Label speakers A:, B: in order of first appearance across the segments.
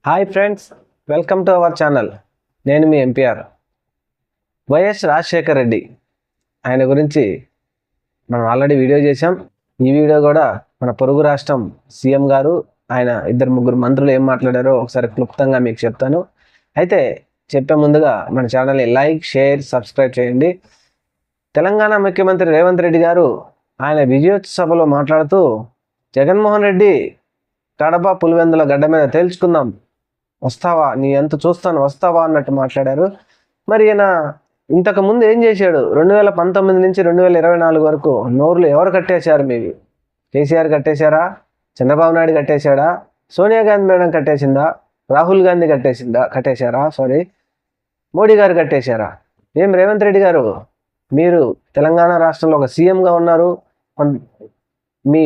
A: Hi friends, welcome to our channel. నేను మీ MPR. YS Rajasekhar Reddy ఆయన గురించి మనం ఆల్రెడీ వీడియో చేశాం. ఈ వీడియో కూడా మన పొరుగు రాష్ట్రం సీఎం గారు ఆయన ఇద్దరు ముగ్గురు మంత్రులు ఏం మాట్లాడారో ఒకసారి క్లుప్తంగా మీకు చెప్తాను. అయితే చెప్పే ముందుగా మన ఛానల్ని లైక్, షేర్, సబ్స్క్రైబ్ చేయండి. తెలంగాణ ముఖ్యమంత్రి రేవంత్ రెడ్డి గారు ఆయన విజయోత్సవలో మాట్లాడుతూ జగన్మోహన్ రెడ్డి కడప పులివెందుల గడ్డ మీద తేల్చుకుందాం, వస్తావా, నీ ఎంత చూస్తాను, వస్తావా అన్నట్టు మాట్లాడారు. మరి ఈయన ఇంతకుముందు ఏం చేశాడు? 2019 నుంచి 2024 వరకు నోర్లు ఎవరు కట్టేశారు? మీవి కేసీఆర్ కట్టేశారా? చంద్రబాబు నాయుడు కట్టేశాడా? సోనియా గాంధీ మేడం కట్టేసిందా? రాహుల్ గాంధీ కట్టేశారా? మోడీ గారు కట్టేశారా? ఏం రేవంత్ రెడ్డి గారు, మీరు తెలంగాణ రాష్ట్రంలో ఒక సీఎంగా ఉన్నారు, మీ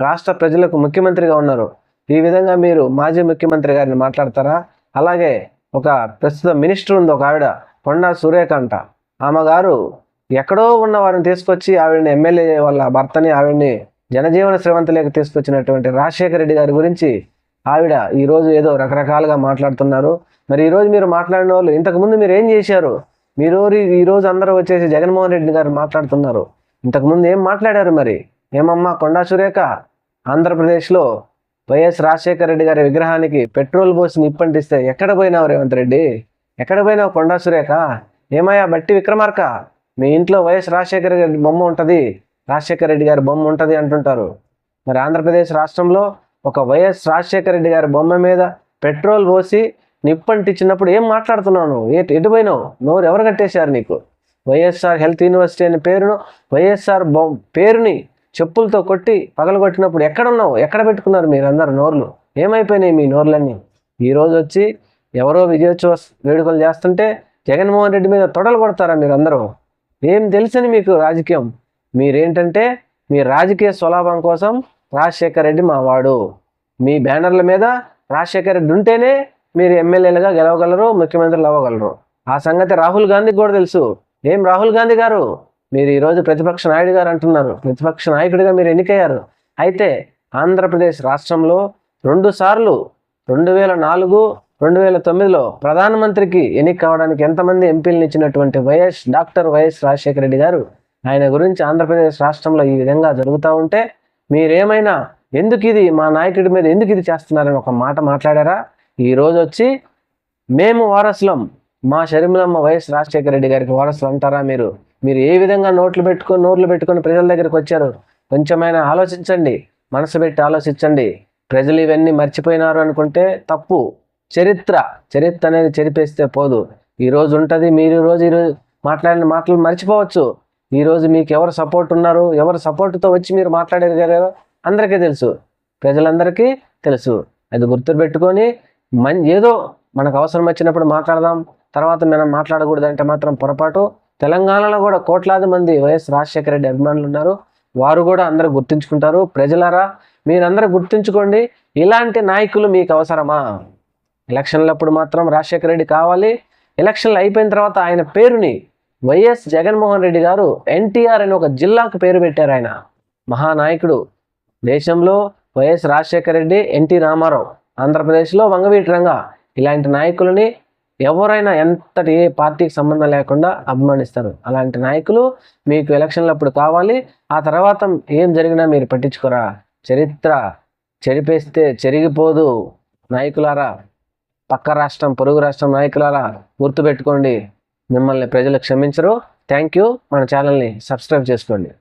A: రాష్ట్ర ప్రజలకు ముఖ్యమంత్రిగా ఉన్నారు. ఈ విధంగా మీరు మాజీ ముఖ్యమంత్రి గారిని మాట్లాడతారా? అలాగే ఒక ప్రస్తుత మినిస్టర్ ఉంది, ఒక ఆవిడ కొండా సురేఖ అంట. ఆమె గారు ఎక్కడో ఉన్న వారిని తీసుకొచ్చి ఆవిడని ఎమ్మెల్యే వాళ్ళ భర్తని ఆవిడని జనజీవన శ్రవంతిలోకి తీసుకొచ్చినటువంటి రాజశేఖర రెడ్డి గారి గురించి ఆవిడ ఈరోజు ఏదో రకరకాలుగా మాట్లాడుతున్నారు. మరి ఈరోజు మీరు మాట్లాడిన వాళ్ళు ఇంతకుముందు మీరు ఏం చేశారు? మీరు ఈరోజు అందరూ వచ్చేసి జగన్మోహన్ రెడ్డి గారు మాట్లాడుతున్నారు. ఇంతకుముందు ఏం మాట్లాడారు? మరి ఏమమ్మా కొండా సురేఖ, ఆంధ్రప్రదేశ్లో వైఎస్ రాజశేఖర రెడ్డి గారి విగ్రహానికి పెట్రోల్ పోసి నిప్పంటిస్తే ఎక్కడ పోయినావు రేవంత్ రెడ్డి? ఎక్కడ పోయినావు కొండా సురేఖ? ఏమయ్యా బట్టి విక్రమార్క, మీ ఇంట్లో వైఎస్ రాజశేఖర రెడ్డి బొమ్మ ఉంటుంది, రాజశేఖర రెడ్డి గారి బొమ్మ ఉంటుంది అంటుంటారు. మరి ఆంధ్రప్రదేశ్ రాష్ట్రంలో ఒక వైఎస్ రాజశేఖర రెడ్డి గారి బొమ్మ మీద పెట్రోల్ పోసి నిప్పంటించినప్పుడు ఏం మాట్లాడుతున్నావు నువ్వు? ఎటు పోయినావు? నోరు ఎవరు కట్టేశారు నీకు? వైఎస్ఆర్ హెల్త్ యూనివర్సిటీ అనే పేరును, వైఎస్ఆర్ పేరుని చెప్పులతో కొట్టి పగలగొట్టినప్పుడు ఎక్కడున్నావు? ఎక్కడ పెట్టుకున్నారు మీరు అందరు నోర్లు? ఏమైపోయినాయి మీ నోర్లన్నీ? ఈరోజు వచ్చి ఎవరో విజయోత్సవ వేడుకలు చేస్తుంటే జగన్మోహన్ రెడ్డి మీద తొడలు కొడతారా మీరు అందరూ? ఏం తెలుసని మీకు రాజకీయం? మీరేంటంటే మీ రాజకీయ స్వలాభం కోసం రాజశేఖర రెడ్డి మావాడు, మీ బ్యానర్ల మీద రాజశేఖర రెడ్డి ఉంటేనే మీరు ఎమ్మెల్యేలుగా గెలవగలరు, ముఖ్యమంత్రులు అవ్వగలరు. ఆ సంగతి రాహుల్ గాంధీకి కూడా తెలుసు. ఏం రాహుల్ గాంధీ గారు, మీరు ఈరోజు ప్రతిపక్ష నాయుడు గారు అంటున్నారు, ప్రతిపక్ష నాయకుడిగా మీరు ఎన్నికయ్యారు. అయితే ఆంధ్రప్రదేశ్ రాష్ట్రంలో 2 సార్లు 2004, 2009లో ప్రధానమంత్రికి ఎన్నిక కావడానికి ఎంతమంది ఎంపీలను ఇచ్చినటువంటి డాక్టర్ వైఎస్ రాజశేఖర రెడ్డి గారు, ఆయన గురించి ఆంధ్రప్రదేశ్ రాష్ట్రంలో ఈ విధంగా జరుగుతూ ఉంటే మీరేమైనా ఎందుకు ఇది మా నాయకుడి మీద ఎందుకు ఇది చేస్తున్నారని ఒక మాట మాట్లాడారా? ఈరోజు వచ్చి మేము వారసులం, మా షర్మిలమ్మ వైఎస్ రాజశేఖర రెడ్డి గారికి వారసులు అంటారా మీరు? మీరు ఏ విధంగా నోర్లు పెట్టుకొని ప్రజల దగ్గరికి వచ్చారు? కొంచెమైనా ఆలోచించండి, మనసు పెట్టి ఆలోచించండి. ప్రజలు ఇవన్నీ మర్చిపోయినారు అనుకుంటే తప్పు. చరిత్ర అనేది చెరిపేస్తే పోదు. ఈరోజు ఉంటుంది, మీరు ఈరోజు మాట్లాడిన మాటలు మర్చిపోవచ్చు. ఈరోజు మీకు ఎవరు సపోర్ట్ ఉన్నారు, ఎవరు సపోర్టుతో వచ్చి మీరు మాట్లాడగలిగారో అందరికీ తెలుసు, ప్రజలందరికీ తెలుసు. అది గుర్తుపెట్టుకొని ఏదో మనకు అవసరం వచ్చినప్పుడు మాట్లాడదాం, తర్వాత మనం మాట్లాడకూడదంటే మాత్రం పొరపాటు. తెలంగాణలో కూడా కోట్లాది మంది వైఎస్ రాజశేఖర రెడ్డి అభిమానులు ఉన్నారు, వారు కూడా అందరూ గుర్తుంచుకుంటారు. ప్రజలారా మీరందరూ గుర్తుంచుకోండి, ఇలాంటి నాయకులు మీకు అవసరమా? ఎలక్షన్లప్పుడు మాత్రం రాజశేఖర రెడ్డి కావాలి, ఎలక్షన్లు అయిపోయిన తర్వాత ఆయన పేరుని వైఎస్ జగన్మోహన్ రెడ్డి గారు ఎన్టీఆర్ అని ఒక జిల్లాకు పేరు పెట్టారు. ఆయన మహానాయకుడు. దేశంలో వైఎస్ రాజశేఖర రెడ్డి, ఎన్టీ రామారావు, ఆంధ్రప్రదేశ్లో వంగవీటి రంగా, ఇలాంటి నాయకులని ఎవరైనా ఏ పార్టీకి సంబంధం లేకుండా అభిమానిస్తారు. అలాంటి నాయకులు మీకు ఎలక్షన్లప్పుడు కావాలి. ఆ తర్వాత ఏం జరిగినా మీరు పట్టించుకోరా. చరిత్ర చెరిపేస్తే చెరిగిపోదు. నాయకులారా, పక్క రాష్ట్రం, పొరుగు రాష్ట్రం నాయకులారా గుర్తుపెట్టుకోండి, మిమ్మల్ని ప్రజలు క్షమించరు. Thank you. మన ఛానల్ని సబ్స్క్రైబ్ చేసుకోండి.